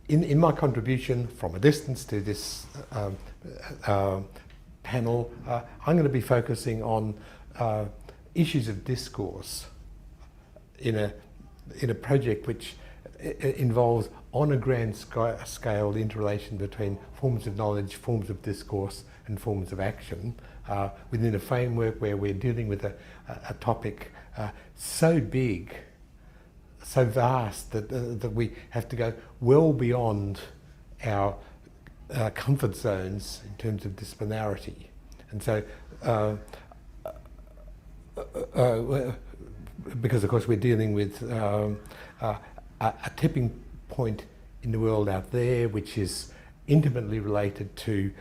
in my contribution from a distance to this panel, I'm going to be focusing on issues of discourse in a project which involves on a grand scale the interrelation between forms of knowledge, forms of discourse and forms of action within a framework where we're dealing with a topic so big, so vast that we have to go well beyond our comfort zones in terms of disciplinarity. And so because of course we're dealing with a tipping point in the world out there which is intimately related to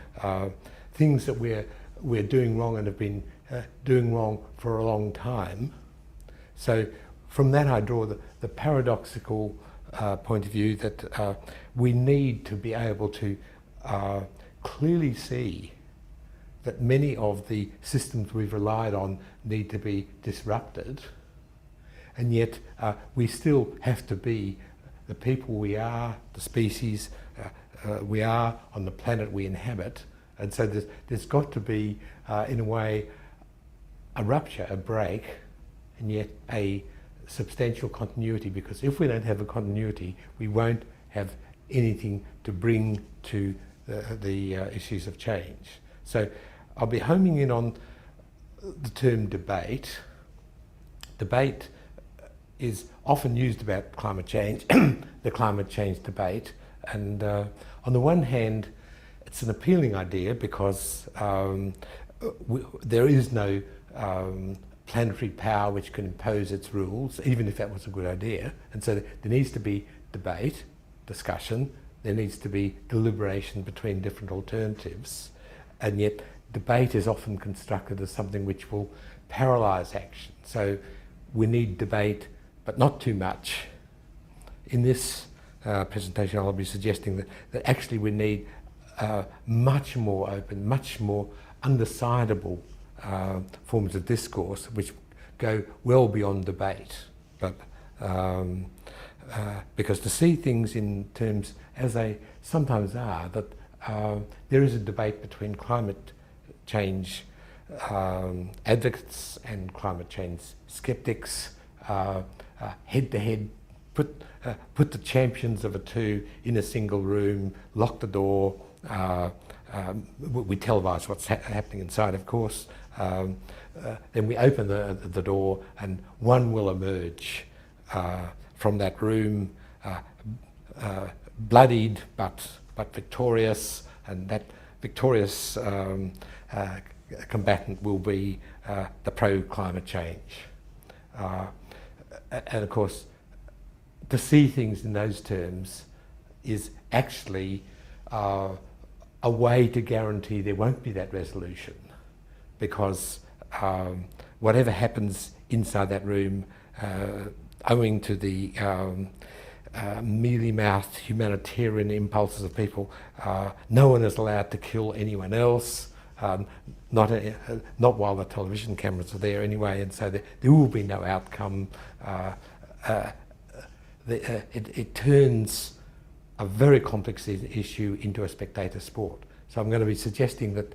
things that we're doing wrong and have been doing wrong for a long time. So from that I draw the paradoxical point of view that we need to be able to clearly see that many of the systems we've relied on need to be disrupted, and yet we still have to be the people we are, the species we are on the planet we inhabit. And so there's got to be, in a way, a rupture, a break, and yet a substantial continuity, because if we don't have a continuity, we won't have anything to bring to the issues of change. So I'll be homing in on the term debate. Debate is often used about climate change, the climate change debate, and on the one hand it's an appealing idea because there is no planetary power which can impose its rules, even if that was a good idea. And so there needs to be debate, discussion, there needs to be deliberation between different alternatives, and yet debate is often constructed as something which will paralyse action. So we need debate, but not too much. In this presentation I'll be suggesting that actually we need much more open, much more undecidable forms of discourse which go well beyond debate. But because to see things in terms as they sometimes are, that there is a debate between climate change advocates and climate change skeptics, head to head, put the champions of the two in a single room, lock the door. We televise what's happening inside, of course. Then we open the door and one will emerge from that room, bloodied but victorious, and that victorious combatant will be the pro-climate change. And of course, to see things in those terms is actually a way to guarantee there won't be that resolution, because whatever happens inside that room, owing to the mealy-mouthed humanitarian impulses of people, no one is allowed to kill anyone else, not while the television cameras are there anyway, and so there will be no outcome. It turns a very complex issue into a spectator sport. So I'm going to be suggesting that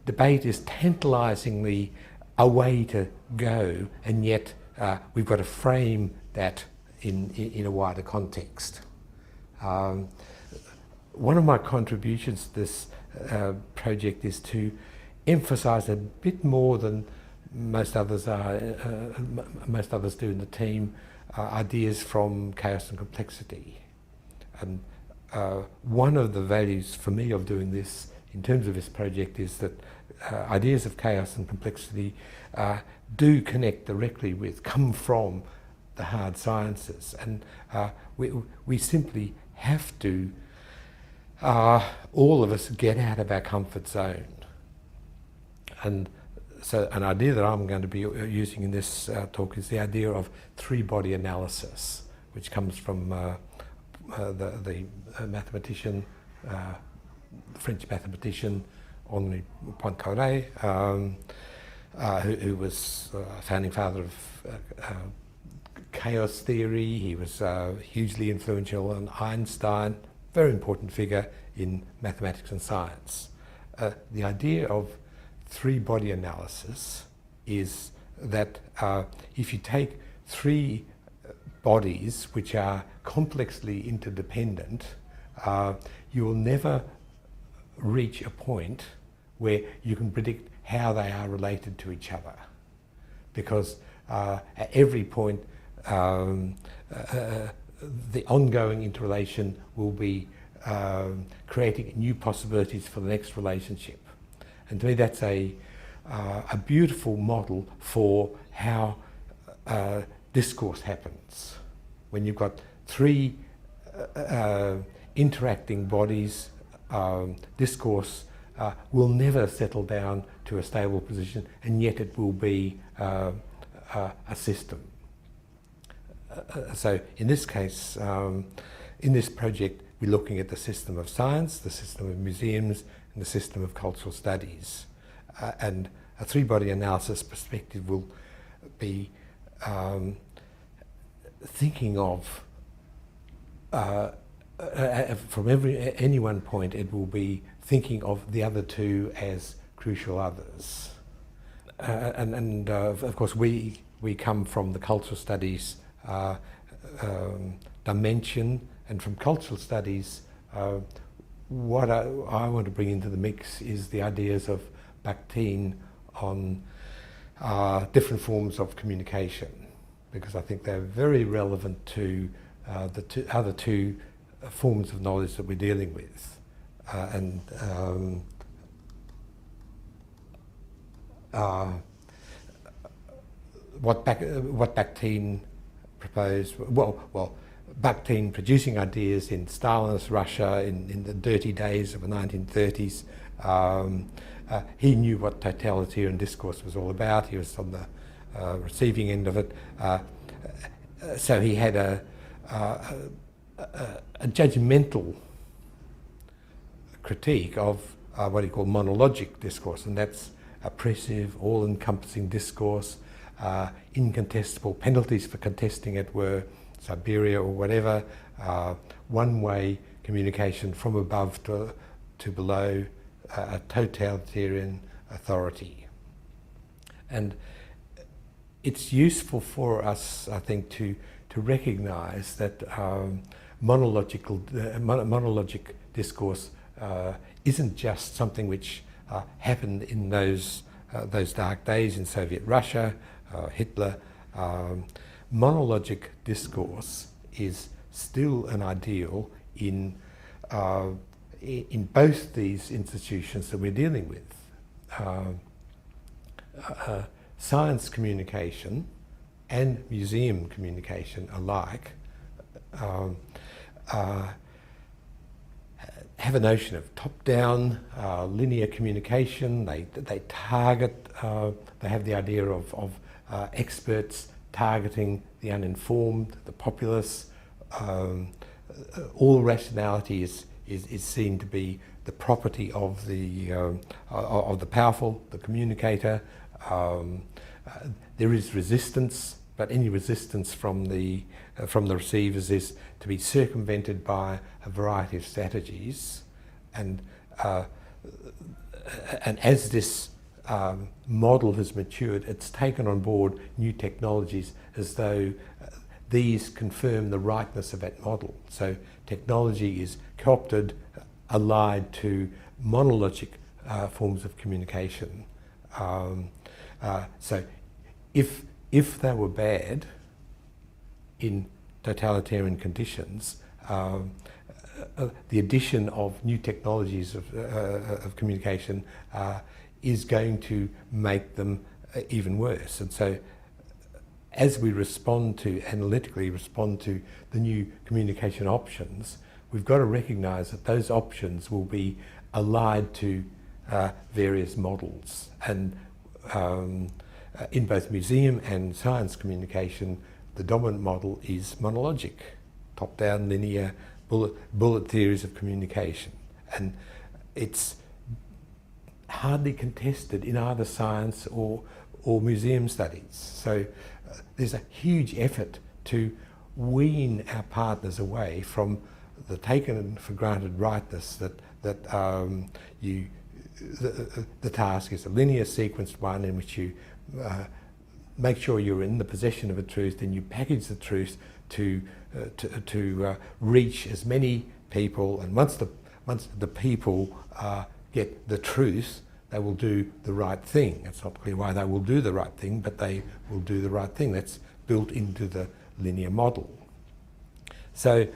debate is tantalisingly a way to go, and yet we've got to frame that in a wider context. One of my contributions to this project is to emphasise a bit more than most others do in the team, ideas from chaos and complexity. And one of the values for me of doing this in terms of this project is that ideas of chaos and complexity do connect directly with, come from the hard sciences, and we simply have to, all of us, get out of our comfort zone. And so an idea that I'm going to be using in this talk is the idea of three-body analysis, which comes from the mathematician, the French mathematician Henri Poincaré, who was founding father of chaos theory. He was hugely influential on Einstein, very important figure in mathematics and science. The idea of three-body analysis is that if you take three bodies which are complexly interdependent, you will never reach a point where you can predict how they are related to each other, because at every point the ongoing interrelation will be creating new possibilities for the next relationship. And to me that's a beautiful model for how discourse happens. When you've got three interacting bodies, discourse will never settle down to a stable position, and yet it will be a system. So in this case, in this project, we're looking at the system of science, the system of museums, and the system of cultural studies. And a three-body analysis perspective will be thinking of, from any one point, it will be thinking of the other two as crucial others. Of course, we come from the cultural studies dimension, and from cultural studies, what I want to bring into the mix is the ideas of Bakhtin on different forms of communication, because I think they're very relevant to the other two forms of knowledge that we're dealing with. What Bakhtin proposed, well, Bakhtin producing ideas in Stalinist Russia in the dirty days of the 1930s. He knew what totalitarian discourse was all about. He was on the receiving end of it. So he had a judgmental critique of what he called monologic discourse, and that's oppressive, all-encompassing discourse. Incontestable penalties for contesting it were Siberia or whatever, one-way communication from above to below, a totalitarian authority. And it's useful for us, I think, to recognise that monologic discourse isn't just something which happened in those dark days in Soviet Russia, Hitler. Monologic discourse is still an ideal in both these institutions that we're dealing with. Science communication and museum communication alike have a notion of top-down linear communication. They target. They have the idea of experts targeting the uninformed, the populace. All rationality is seen to be the property of the powerful, the communicator. There is resistance, but any resistance from the receivers is to be circumvented by a variety of strategies, and as this model has matured, it's taken on board new technologies as though these confirm the rightness of that model. So technology is co-opted, allied to monologic forms of communication. So if they were bad in totalitarian conditions, the addition of new technologies of communication is going to make them even worse. And so as we analytically respond to the new communication options, we've got to recognise that those options will be allied to various models. And in both museum and science communication, the dominant model is monologic, top-down, linear, bullet theories of communication. And it's hardly contested in either science or museum studies. So there's a huge effort to wean our partners away from the taken for granted rightness that the task is a linear sequenced one in which you make sure you're in the possession of a truth, then you package the truth to reach as many people, and once the people get the truth, they will do the right thing. It's not clear why they will do the right thing, but they will do the right thing. That's built into the linear model. So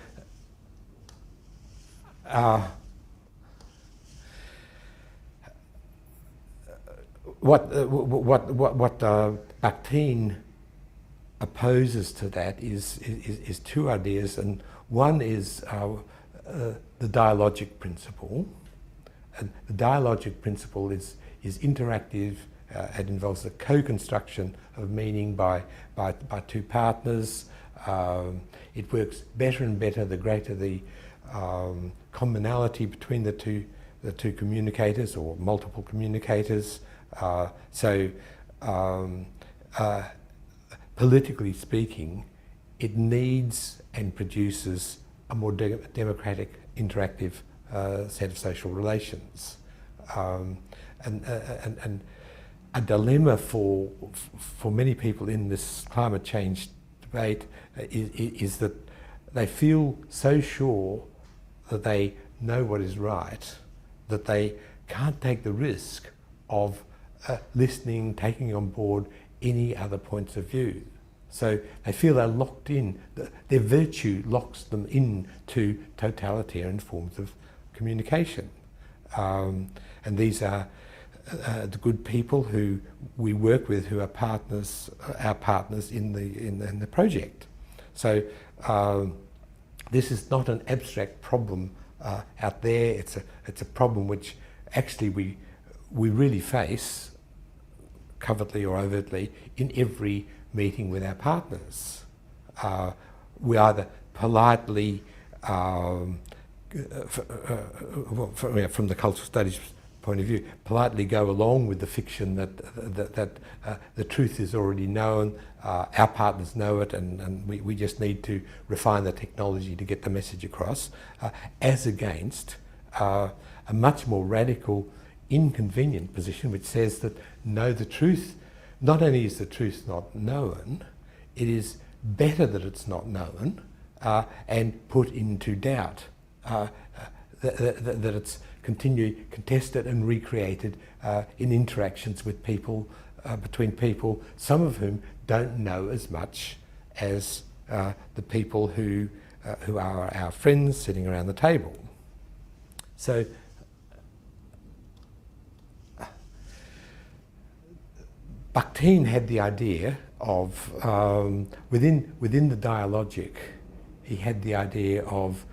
what Bakhtin opposes to that is two ideas, and one is the dialogic principle. And the dialogic principle is interactive. It involves the co-construction of meaning by two partners. It works better and better the greater the commonality between the two communicators or multiple communicators. Politically speaking, it needs and produces a more democratic, interactive set of social relations. And a dilemma for many people in this climate change debate is that they feel so sure that they know what is right that they can't take the risk of listening, taking on board any other points of view. So they feel they're locked in. Their virtue locks them into totalitarian forms of communication. And these are the good people who we work with, who are partners, our partners in the project. So this is not an abstract problem out there. It's a problem which actually we really face, covertly or overtly, in every meeting with our partners. We either politely, from the cultural studies point of view, politely go along with the fiction that the truth is already known, our partners know it, and we just need to refine the technology to get the message across, as against a much more radical, inconvenient position which says that no, the truth, not only is the truth not known, it is better that it's not known and put into doubt, that it's continued contested and recreated in interactions with people, between people, some of whom don't know as much as the people who are our friends sitting around the table. So Bakhtin had the idea of, within the dialogic, he had the idea of,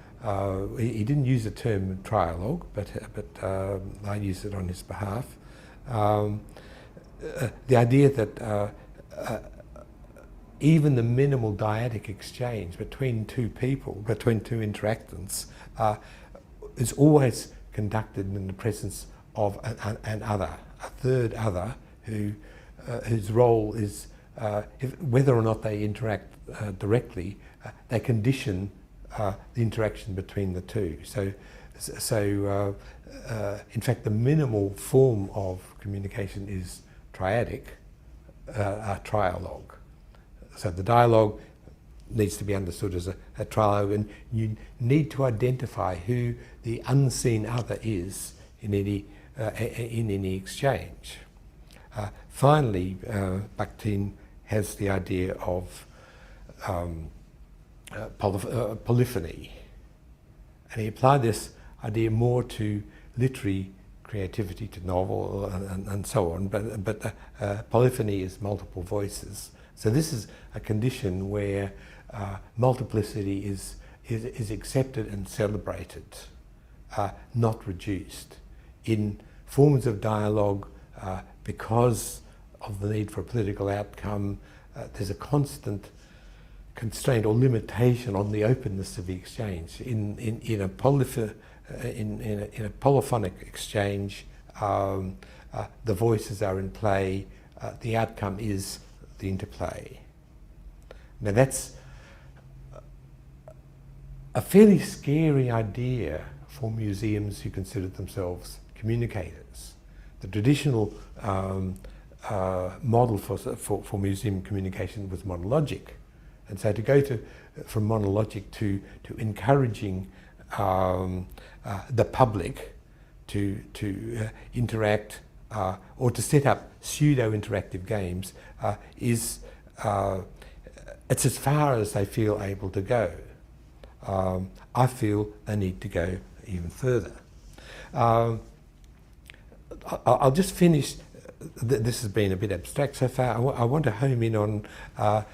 he didn't use the term trialogue, but I used it on his behalf. The idea that even the minimal dyadic exchange between two people, between two interactants, is always conducted in the presence of an other, a third other, whose role is, whether or not they interact directly, they condition the interaction between the two. So in fact, the minimal form of communication is triadic, trialogue. So the dialogue needs to be understood as a trialogue, and you need to identify who the unseen other is in any exchange. Finally, Bakhtin has the idea of polyphony, and he applied this idea more to literary creativity, to novel and so on, but polyphony is multiple voices. So this is a condition where multiplicity is accepted and celebrated, not reduced. In forms of dialogue, because of the need for a political outcome, there's a constant constraint or limitation on the openness of the exchange. In a polyphonic exchange, the voices are in play, the outcome is the interplay. Now that's a fairly scary idea for museums who consider themselves communicators. The traditional model for museum communication was monologic, and so to go from monologic to encouraging the public to interact or to set up pseudo-interactive games it's as far as they feel able to go. I feel they need to go even further. I'll just finish. This has been a bit abstract so far. I want to home in on a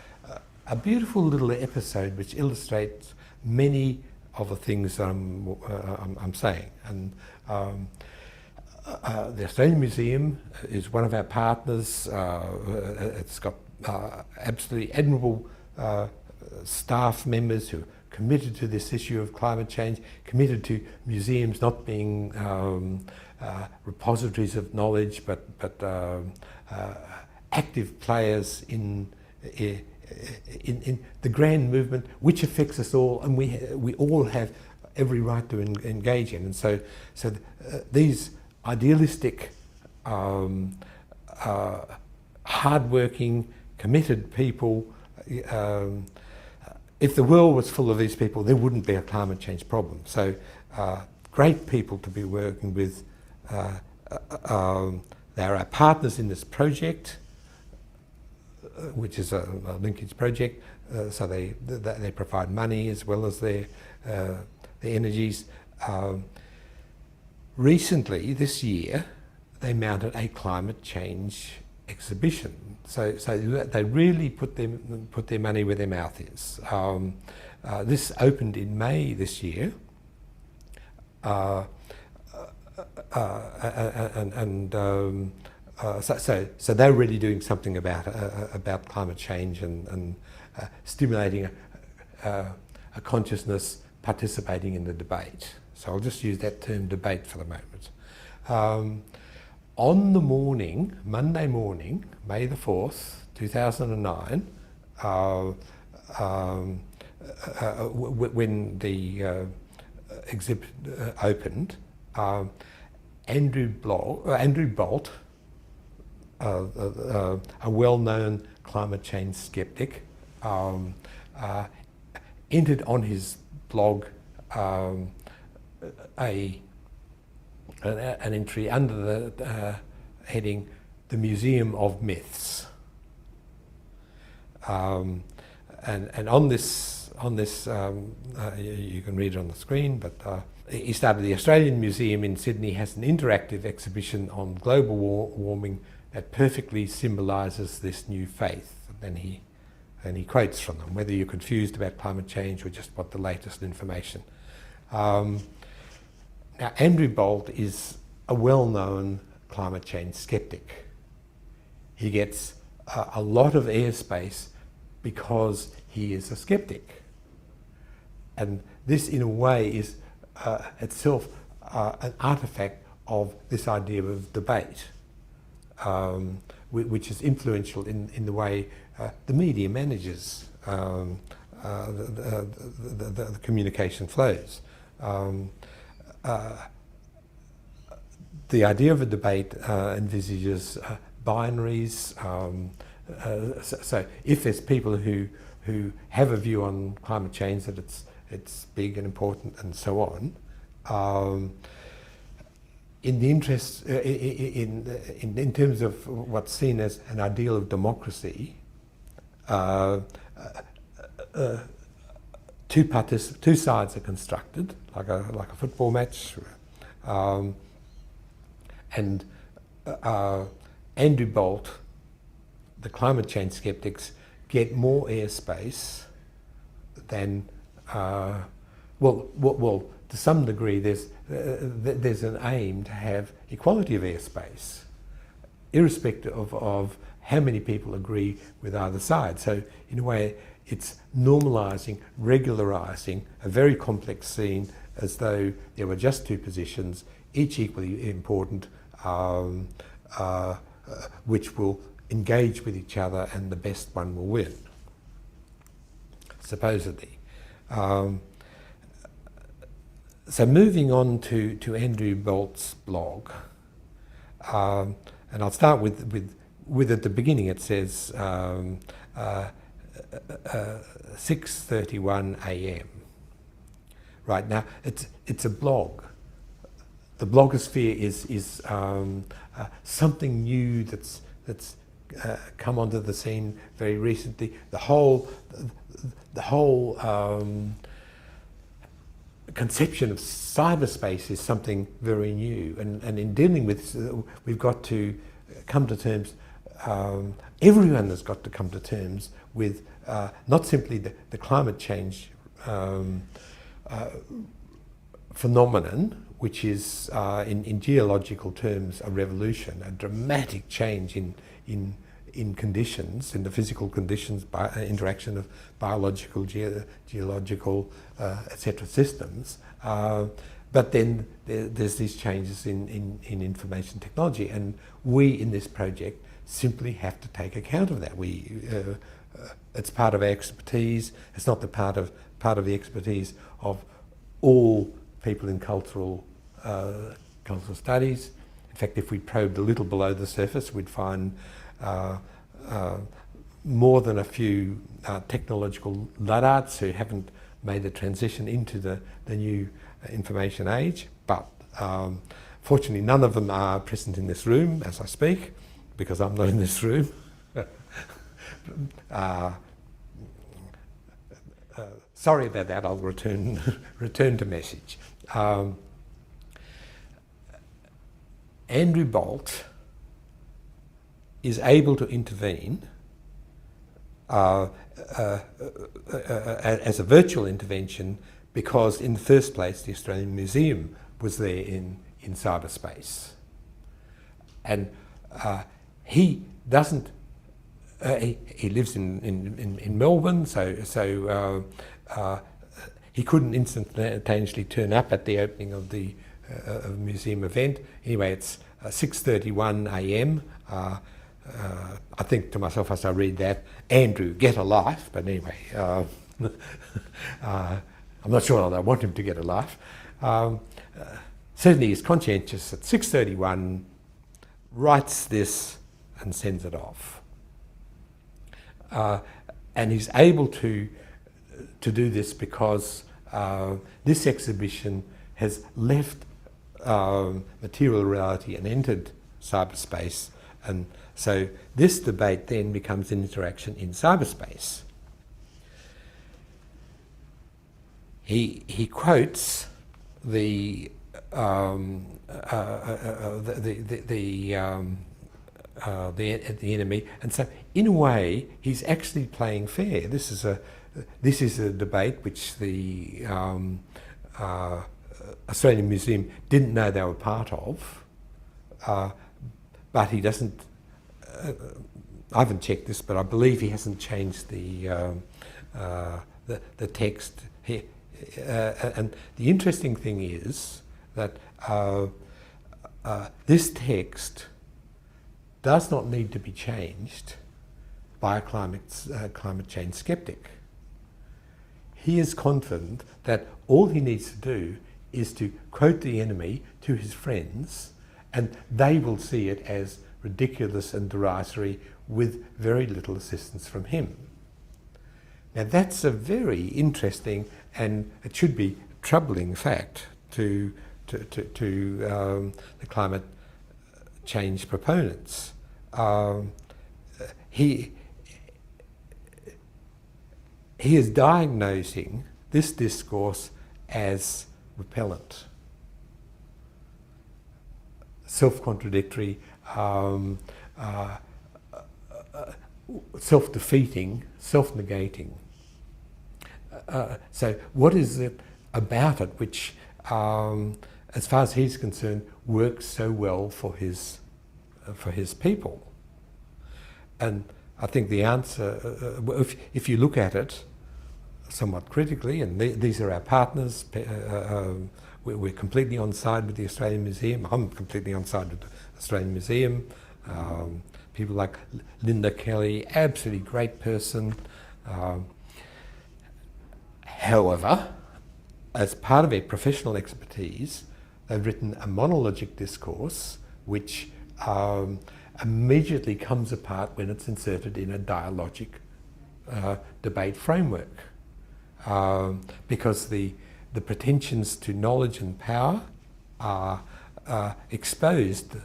beautiful little episode which illustrates many of the things I'm saying. And the Australian Museum is one of our partners. It's got absolutely admirable staff members who are committed to this issue of climate change, committed to museums not being repositories of knowledge, but active players in the grand movement, which affects us all, and we all have every right to engage in. And so these idealistic, hard-working, committed people. If the world was full of these people, there wouldn't be a climate change problem. So great people to be working with. They're our partners in this project, which is a linkage project. So they provide money as well as their energies. Recently, this year, they mounted a climate change exhibition. So they really put their money where their mouth is. This opened in May this year, so they're really doing something about climate change and stimulating a consciousness, participating in the debate. So I'll just use that term debate for the moment. On the morning, Monday morning, May the 4th, 2009, when the exhibit opened, Andrew Bolt, a well-known climate change skeptic, entered on his blog an entry under the heading "The Museum of Myths," and on this you can read it on the screen. But he started the Australian Museum in Sydney has an interactive exhibition on global warming that perfectly symbolises this new faith. And he quotes from them, whether you're confused about climate change or just want the latest information. Now, Andrew Bolt is a well-known climate change skeptic. He gets a lot of airspace because he is a skeptic. And this, in a way, is itself an artefact of this idea of debate, which is influential in the way the media manages the communication flows. The idea of a debate envisages binaries. So if there's people who have a view on climate change, that it's big and important and so on, in the interest in terms of what's seen as an ideal of democracy, two sides are constructed like a football match, and Andrew Bolt, the climate change skeptics, get more airspace than well, to some degree there's an aim to have equality of airspace, irrespective of how many people agree with either side. So in a way, it's normalising, regularising a very complex scene as though there were just two positions, each equally important, which will engage with each other and the best one will win, supposedly. So moving on to Andrew Bolt's blog, and I'll start with at the beginning it says 6:31 a.m. Right now, it's a blog. The blogosphere is something new that's come onto the scene very recently. The whole conception of cyberspace is something very new, and in dealing with we've got to come to terms. Everyone has got to come to terms with not simply the climate change phenomenon, which is in geological terms a revolution, a dramatic change in conditions, in the physical conditions, by interaction of biological, geological, etc. systems. But then there's these changes in information technology, and we in this project simply have to take account of that. It's part of our expertise. It's not the part of the expertise of all people in cultural studies. In fact, if we probed a little below the surface, we'd find more than a few technological Luddites who haven't made the transition into the new information age. But fortunately, none of them are present in this room as I speak, because I'm not in this room. Sorry about that. I'll return to message. Andrew Bolt is able to intervene as a virtual intervention because, in the first place, the Australian Museum was there in cyberspace, and he doesn't. He lives in Melbourne, so he couldn't instantaneously turn up at the opening of the museum event. Anyway, it's 6:31 a.m. I think to myself as I read that, Andrew, get a life. But anyway, I'm not sure that I want him to get a life. Certainly he's conscientious. At 6:31, writes this and sends it off. And he's able to do this because this exhibition has left material reality and entered cyberspace, and so this debate then becomes an interaction in cyberspace. He quotes the enemy, and so in a way he's actually playing fair. This is a debate which the Australian Museum didn't know they were part of, but he doesn't. I haven't checked this, but I believe he hasn't changed the text here. And the interesting thing is that this text does not need to be changed by a climate change skeptic. He is confident that all he needs to do is to quote the enemy to his friends, and they will see it as ridiculous and derisory with very little assistance from him. Now that's a very interesting, and it should be troubling fact to the climate change proponents. He is diagnosing this discourse as repellent, self-contradictory, self-defeating, self-negating. So what is it about it which, as far as he's concerned, works so well for his people? And I think the answer, if you look at it somewhat critically, and these are our partners, we're completely on side with the Australian Museum. I'm completely on side with the Australian Museum. People like Linda Kelly, absolutely great person. However, as part of their professional expertise, they've written a monologic discourse which immediately comes apart when it's inserted in a dialogic debate framework. Because the pretensions to knowledge and power are exposed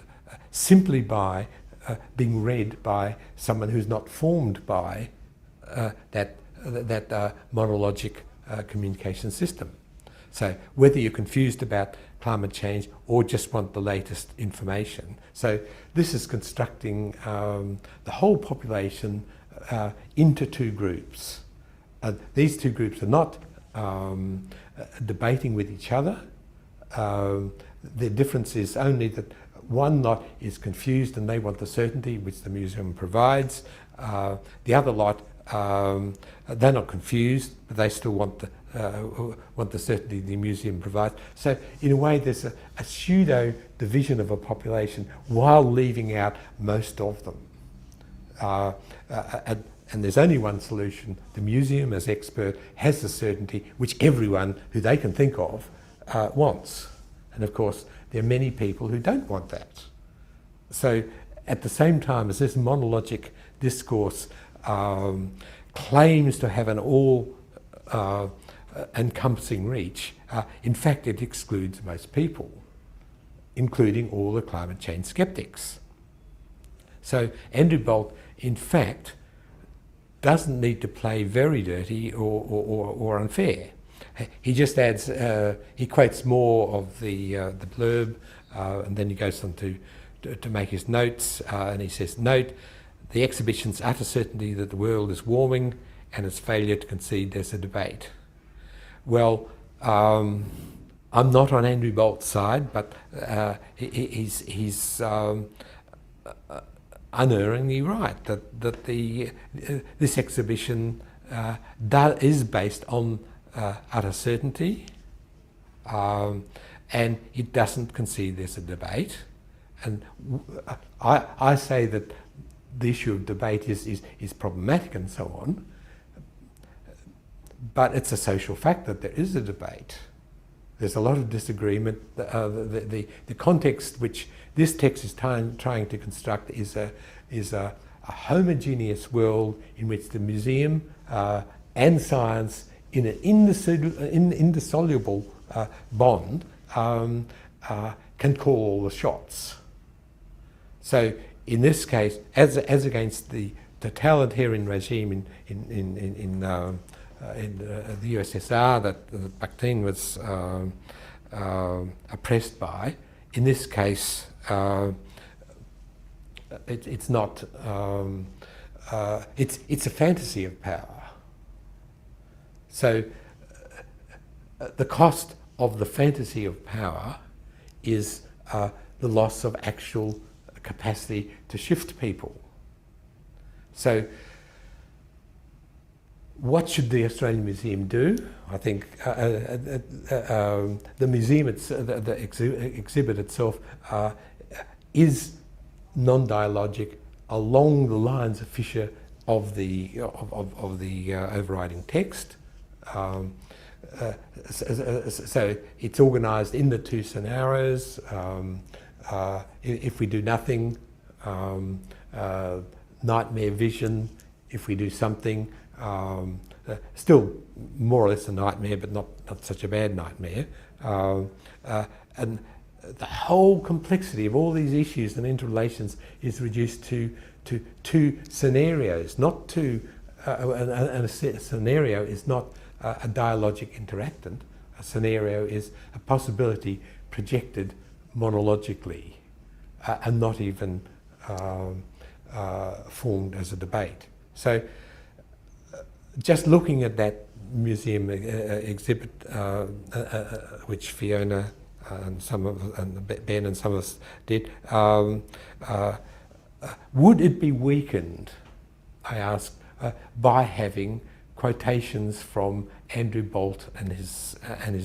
simply by being read by someone who's not formed by that monologic communication system. So whether you're confused about climate change or just want the latest information. So this is constructing the whole population into two groups. These two groups are not debating with each other. The difference is only that one lot is confused and they want the certainty which the museum provides. The other lot, they're not confused, but they still want the certainty the museum provides. So in a way there's a pseudo division of a population while leaving out most of them. And there's only one solution. The museum as expert has the certainty which everyone who they can think of wants. And of course there are many people who don't want that. So at the same time as this monologic discourse claims to have an all encompassing reach, in fact it excludes most people, including all the climate change skeptics. So Andrew Bolt, in fact, doesn't need to play very dirty or unfair. He just adds, he quotes more of the blurb, and then he goes on to make his notes, and he says, note, the exhibition's utter certainty that the world is warming and its failure to concede there's a debate. Well, I'm not on Andrew Bolt's side, but he's unerringly right that this exhibition is based on utter certainty, and it doesn't concede there's a debate. And I say that the issue of debate is problematic and so on, but it's a social fact that there is a debate. There's a lot of disagreement. The context which this text is trying to construct is a homogeneous world in which the museum and science, in an indissoluble bond, can call all the shots. So in this case, as against the totalitarian regime in the USSR that Bakhtin was oppressed by, in this case it's not. It's a fantasy of power. So the cost of the fantasy of power is the loss of actual capacity to shift people. So what should the Australian Museum do? I think the museum, the exhibit itself is non-dialogic along the lines of Fisher of the overriding text. So it's organised in the two scenarios. If we do nothing, nightmare vision. If we do something, still more or less a nightmare, but not such a bad nightmare. And the whole complexity of all these issues and interrelations is reduced to two scenarios, not to, and a scenario is not a dialogic interactant. A scenario is a possibility projected monologically and not even formed as a debate. So just looking at that museum exhibit, which Fiona and Ben and some of us did, would it be weakened, I asked, by having quotations from Andrew Bolt and his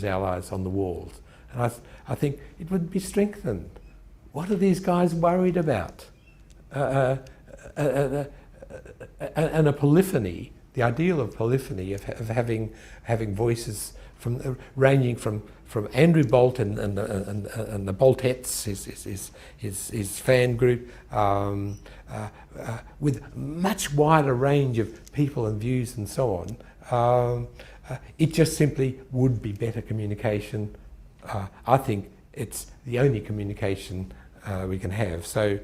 allies on the walls? And I think it would be strengthened. What are these guys worried about? And a polyphony the ideal of polyphony, of having voices from ranging from Andrew Bolt and the Boltettes, his fan group, with much wider range of people and views and so on. It just simply would be better communication. I think it's the only communication we can have. So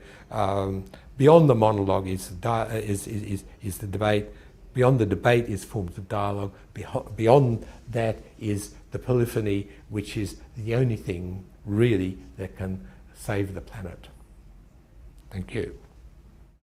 beyond the monologue is the debate. Beyond the debate is forms of dialogue. Beyond that is the polyphony, which is the only thing really that can save the planet. Thank you.